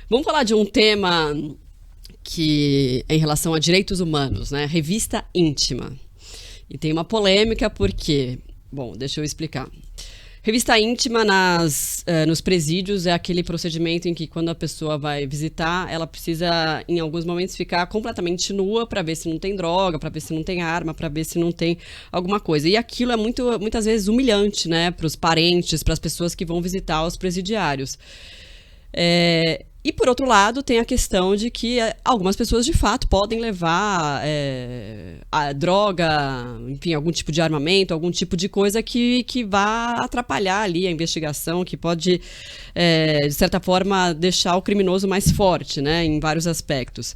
Vamos falar de um tema que é em relação a direitos humanos, né? Revista íntima. E tem uma polêmica porque... Bom, deixa eu explicar. Revista íntima nos presídios é aquele procedimento em que quando a pessoa vai visitar, ela precisa, em alguns momentos, ficar completamente nua para ver se não tem droga, para ver se não tem arma, para ver se não tem alguma coisa. E aquilo é muitas vezes humilhante, né, para os parentes, para as pessoas que vão visitar os presidiários. E, por outro lado, tem a questão de que algumas pessoas, de fato, podem levar a droga, enfim, algum tipo de armamento, algum tipo de coisa que vá atrapalhar ali a investigação, que pode, de certa forma, deixar o criminoso mais forte, né, em vários aspectos.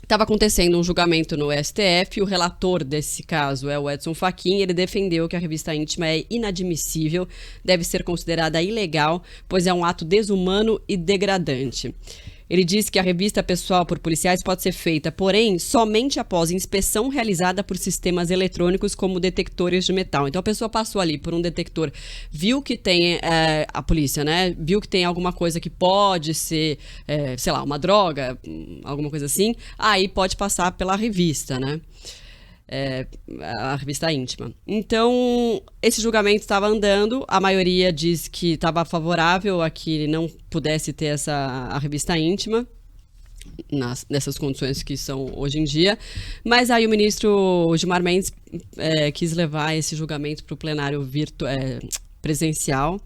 Estava acontecendo um julgamento no STF, o relator desse caso é o Edson Fachin, ele defendeu que a revista íntima é inadmissível, deve ser considerada ilegal, pois é um ato desumano e degradante. Ele disse que a revista pessoal por policiais pode ser feita, porém, somente após inspeção realizada por sistemas eletrônicos como detectores de metal. Então, a pessoa passou ali por um detector, viu que tem, a polícia, né? Viu que tem alguma coisa que pode ser, sei lá, uma droga, alguma coisa assim, aí pode passar pela revista, né? A revista íntima. Então, esse julgamento estava andando, a maioria diz que estava favorável a que não pudesse ter a revista íntima, nessas condições que são hoje em dia, mas aí o ministro Gilmar Mendes quis levar esse julgamento para o plenário presencial,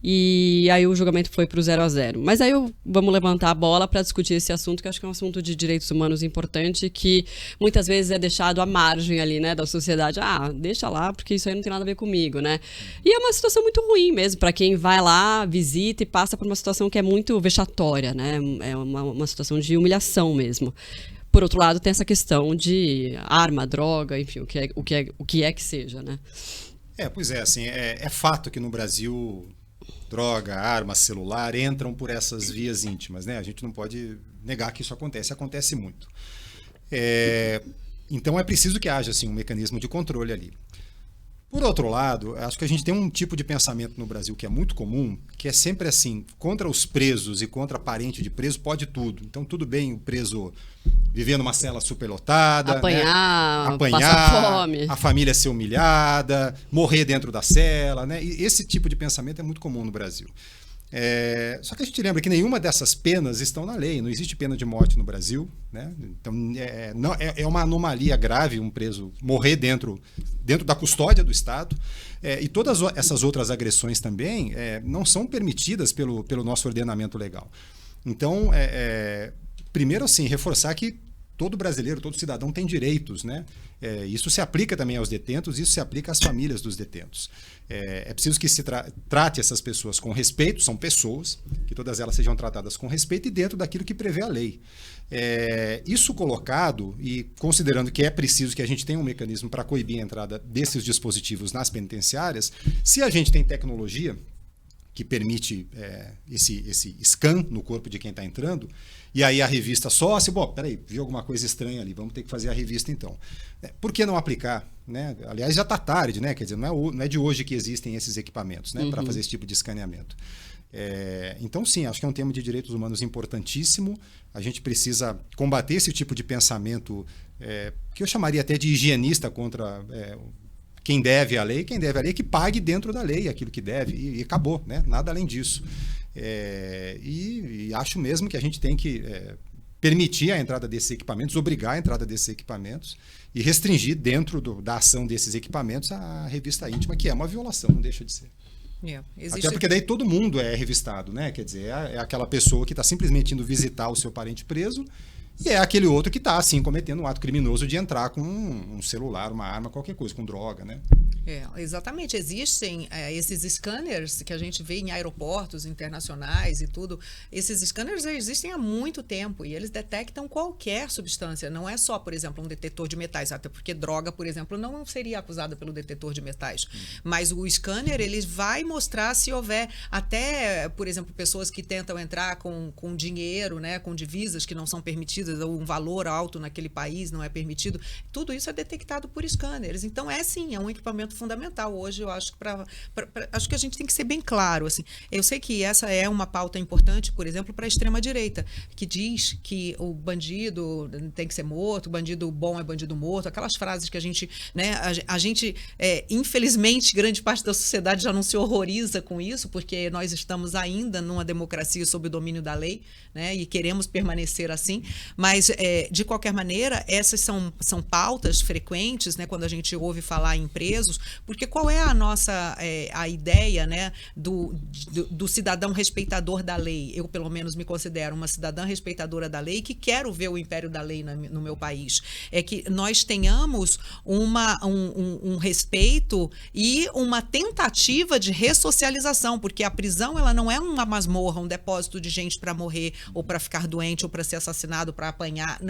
e aí o julgamento foi para o 0-0. Mas aí vamos levantar a bola para discutir esse assunto, que eu acho que é um assunto de direitos humanos importante, que muitas vezes é deixado à margem ali, né, da sociedade. Deixa lá, porque isso aí não tem nada a ver comigo, né? E é uma situação muito ruim mesmo, para quem vai lá, visita e passa por uma situação que é muito vexatória, né? É uma situação de humilhação mesmo. Por outro lado, tem essa questão de arma, droga, enfim, o que é que seja, né? Pois é, assim, é fato que no Brasil... droga, arma, celular, entram por essas vias íntimas, né? A gente não pode negar que isso acontece muito. Então é preciso que haja assim, um mecanismo de controle ali. Por outro lado, acho que a gente tem um tipo de pensamento no Brasil que é muito comum, que é sempre assim, contra os presos e contra parente de preso pode tudo. Então tudo bem o preso viver numa cela superlotada, apanhar, passar fome, a família ser humilhada, morrer dentro da cela, né? E esse tipo de pensamento é muito comum no Brasil. Só que a gente lembra que nenhuma dessas penas estão na lei, não existe pena de morte no Brasil, né? Então é uma anomalia grave um preso morrer dentro da custódia do Estado, e todas essas outras agressões também não são permitidas pelo nosso ordenamento legal. Então, primeiro assim, reforçar que todo brasileiro, todo cidadão tem direitos, né? Isso se aplica também aos detentos, isso se aplica às famílias dos detentos. É preciso que se trate essas pessoas com respeito, são pessoas, que todas elas sejam tratadas com respeito e dentro daquilo que prevê a lei. Isso colocado e considerando que é preciso que a gente tenha um mecanismo para coibir a entrada desses dispositivos nas penitenciárias, se a gente tem tecnologia que permite esse scan no corpo de quem está entrando, e aí a revista peraí, viu alguma coisa estranha ali, vamos ter que fazer a revista então. Por que não aplicar? Né? Aliás, já está tarde, né? Quer dizer, não é de hoje que existem esses equipamentos, né? Para fazer esse tipo de escaneamento. Então, sim, acho que é um tema de direitos humanos importantíssimo. A gente precisa combater esse tipo de pensamento, que eu chamaria até de higienista contra... quem deve a lei que pague dentro da lei aquilo que deve, e acabou, né? Nada além disso. E acho mesmo que a gente tem que permitir a entrada desses equipamentos, obrigar a entrada desses equipamentos e restringir dentro da ação desses equipamentos a revista íntima, que é uma violação, não deixa de ser. Até porque daí todo mundo é revistado, né? Quer dizer, é aquela pessoa que está simplesmente indo visitar o seu parente preso, e é aquele outro que está, assim, cometendo um ato criminoso de entrar com um celular, uma arma, qualquer coisa, com droga, né? Exatamente. Existem esses scanners que a gente vê em aeroportos internacionais e tudo. Esses scanners existem há muito tempo e eles detectam qualquer substância. Não é só, por exemplo, um detetor de metais, até porque droga, por exemplo, não seria acusada pelo detetor de metais. Mas o scanner, ele vai mostrar se houver até, por exemplo, pessoas que tentam entrar com dinheiro, né, com divisas que não são permitidas coisas, um valor alto naquele país não é permitido, tudo isso é detectado por scanners. Então, sim, é um equipamento fundamental. Hoje, eu acho que acho que a gente tem que ser bem claro. Assim. Eu sei que essa é uma pauta importante, por exemplo, para a extrema-direita, que diz que o bandido tem que ser morto, o bandido bom é bandido morto, aquelas frases que a gente, né, infelizmente, grande parte da sociedade já não se horroriza com isso, porque nós estamos ainda numa democracia sob o domínio da lei, né, e queremos permanecer assim, mas, de qualquer maneira, essas são pautas frequentes, né, quando a gente ouve falar em presos, porque qual é a nossa a ideia, né, do cidadão respeitador da lei? Eu, pelo menos, me considero uma cidadã respeitadora da lei que quero ver o império da lei no meu país. É que nós tenhamos um respeito e uma tentativa de ressocialização, porque a prisão ela não é uma masmorra, um depósito de gente para morrer ou para ficar doente ou para ser assassinado, para apanhar.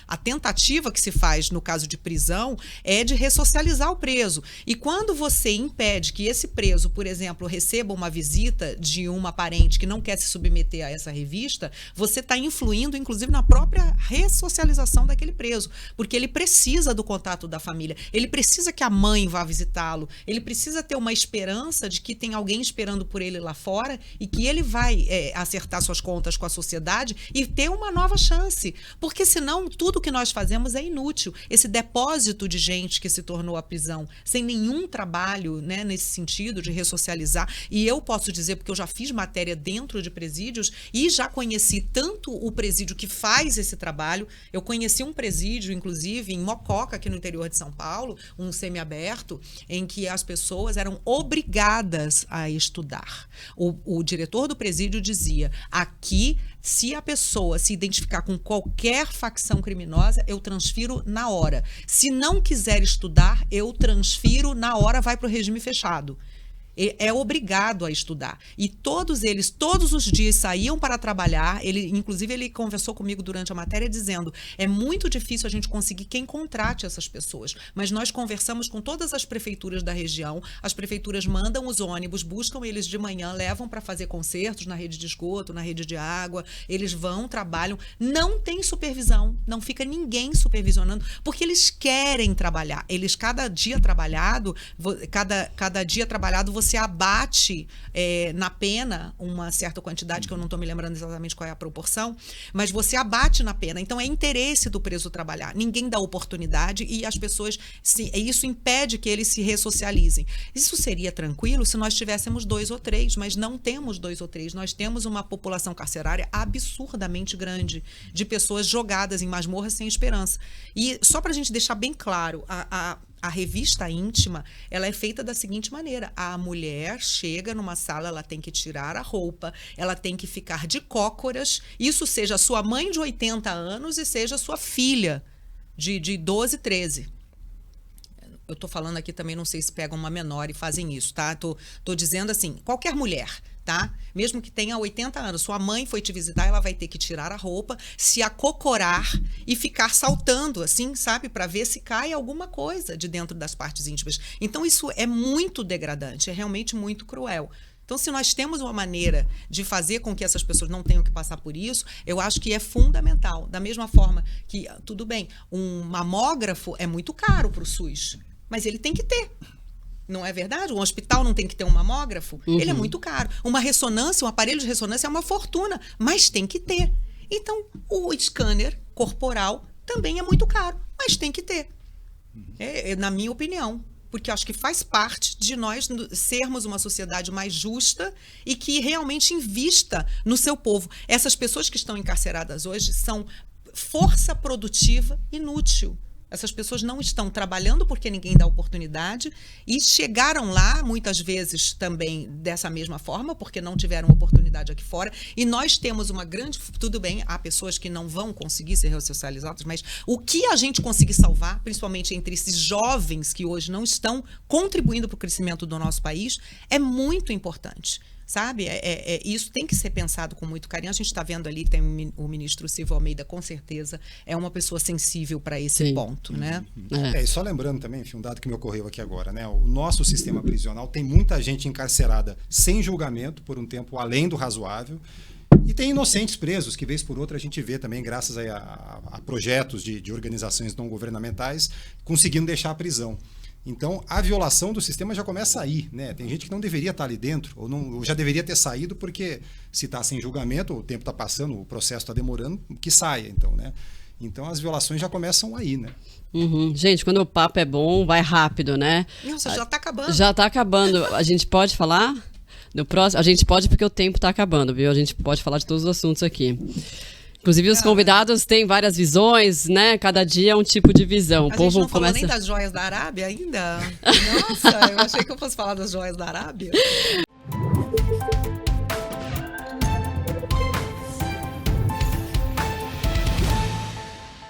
A tentativa que se faz no caso de prisão é de ressocializar o preso. E quando você impede que esse preso, por exemplo, receba uma visita de uma parente que não quer se submeter a essa revista, você está influindo, inclusive, na própria ressocialização daquele preso, porque ele precisa do contato da família, ele precisa que a mãe vá visitá-lo, ele precisa ter uma esperança de que tem alguém esperando por ele lá fora e que ele vai acertar suas contas com a sociedade e ter uma nova chance, porque senão tudo que nós fazemos é inútil. Esse depósito de gente que se tornou a prisão sem nenhum trabalho, né, nesse sentido de ressocializar, e eu posso dizer, porque eu já fiz matéria dentro de presídios e já conheci tanto o presídio que faz esse trabalho, eu conheci um presídio, inclusive, em Mococa, aqui no interior de São Paulo, um semiaberto, em que as pessoas eram obrigadas a estudar. O diretor do presídio dizia, aqui, se a pessoa se identificar com qualquer facção criminosa, eu transfiro na hora. Se não quiser estudar, eu transfiro na hora, vai para o regime fechado. É obrigado a estudar. E todos eles, todos os dias, saíam para trabalhar. Inclusive, ele conversou comigo durante a matéria dizendo, é muito difícil a gente conseguir quem contrate essas pessoas. Mas nós conversamos com todas as prefeituras da região, as prefeituras mandam os ônibus, buscam eles de manhã, levam para fazer concertos na rede de esgoto, na rede de água, eles vão, trabalham, não tem supervisão, não fica ninguém supervisionando, porque eles querem trabalhar. Eles, cada dia trabalhado, você abate na pena uma certa quantidade, que eu não estou me lembrando exatamente qual é a proporção, mas você abate na pena. Então, é interesse do preso trabalhar. Ninguém dá oportunidade e as pessoas, isso impede que eles se ressocializem. Isso seria tranquilo se nós tivéssemos 2 ou 3, mas não temos 2 ou 3. Nós temos uma população carcerária absurdamente grande de pessoas jogadas em masmorras sem esperança. E só para a gente deixar bem claro, a revista íntima, ela é feita da seguinte maneira, a mulher chega numa sala, ela tem que tirar a roupa, ela tem que ficar de cócoras, isso seja sua mãe de 80 anos e seja sua filha de 12, 13. Eu estou falando aqui também, não sei se pegam uma menor e fazem isso, tá? Tô dizendo assim, qualquer mulher, tá? Mesmo que tenha 80 anos, sua mãe foi te visitar, ela vai ter que tirar a roupa, se acocorar e ficar saltando, assim, sabe? Para ver se cai alguma coisa de dentro das partes íntimas. Então, isso é muito degradante, é realmente muito cruel. Então, se nós temos uma maneira de fazer com que essas pessoas não tenham que passar por isso, eu acho que é fundamental. Da mesma forma que, tudo bem, um mamógrafo é muito caro para o SUS, mas ele tem que ter. Não é verdade? Um hospital não tem que ter um mamógrafo? Uhum. Ele é muito caro. Uma ressonância, um aparelho de ressonância é uma fortuna, mas tem que ter. Então, o scanner corporal também é muito caro, mas tem que ter. Na minha opinião. Porque eu acho que faz parte de nós sermos uma sociedade mais justa e que realmente invista no seu povo. Essas pessoas que estão encarceradas hoje são força produtiva inútil. Essas pessoas não estão trabalhando porque ninguém dá oportunidade e chegaram lá, muitas vezes também dessa mesma forma, porque não tiveram oportunidade aqui fora. E nós temos uma grande... Tudo bem, há pessoas que não vão conseguir ser ressocializadas, mas o que a gente conseguir salvar, principalmente entre esses jovens que hoje não estão contribuindo para o crescimento do nosso país, é muito importante. Sabe? Isso tem que ser pensado com muito carinho. A gente está vendo ali, tem o ministro Silvio Almeida, com certeza, é uma pessoa sensível para esse ponto, né? E só lembrando também, enfim, um dado que me ocorreu aqui agora, né? O nosso sistema prisional tem muita gente encarcerada sem julgamento por um tempo além do razoável E tem inocentes presos, que vez por outra a gente vê também, graças a projetos de organizações não governamentais, conseguindo deixar a prisão. Então, a violação do sistema já começa aí, né? Tem gente que não deveria estar ali dentro, ou já deveria ter saído, porque se está sem julgamento, o tempo está passando, o processo está demorando, que saia, então, né? Então, as violações já começam aí, né? Uhum. Gente, quando o papo é bom, vai rápido, né? Nossa, já está acabando. Já está acabando. A gente pode falar? No próximo? A gente pode porque o tempo está acabando, viu? A gente pode falar de todos os assuntos aqui. Inclusive, os convidados têm várias visões, né? Cada dia é um tipo de visão. O povo gente não falou começa... nem das joias da Arábia ainda? Nossa, eu achei que eu fosse falar das joias da Arábia.